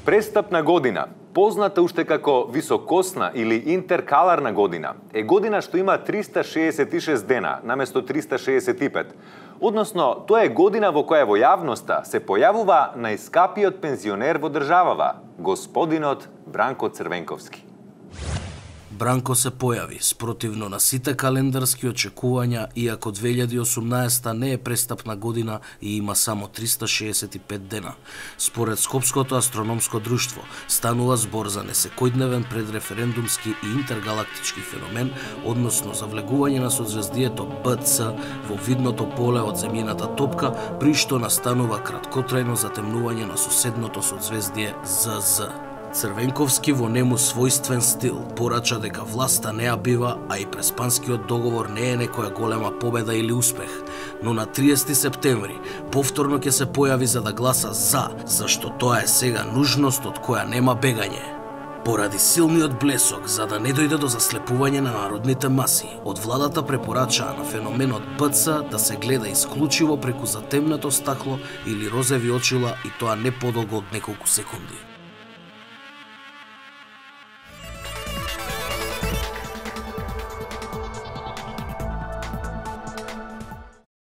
Престапна година, позната уште како високосна или интеркаларна година, е година што има 366 дена наместо 365. Односно, тоа е година во која во јавноста се појавува најскапиот пензионер во државава, господинот Бранко Црвенковски. Бранко се појави спротивно на сите календарски очекувања, иако 2018 не е престапна година и има само 365 дена. Според Скопското астрономско друштво, станува збор за несекојдневен предреферендумски и интергалактички феномен, односно завлегување на созвездието БЦ во видното поле од земјината топка, при што настанува краткотрајно затемнување на соседното созвездие ЗЗ. Црвенковски во нему својствен стил порача дека власта не ја бива, а и Преспанскиот договор не е некоја голема победа или успех, но на 30 септември повторно ќе се појави за да гласа за, зашто тоа е сега нужност од која нема бегање. Поради силниот блесок, за да не дојде до заслепување на народните маси, од владата препорачаа на феноменот БЦ да се гледа исклучиво преку затемнето стакло или розови очила, и тоа не подолго од неколку секунди.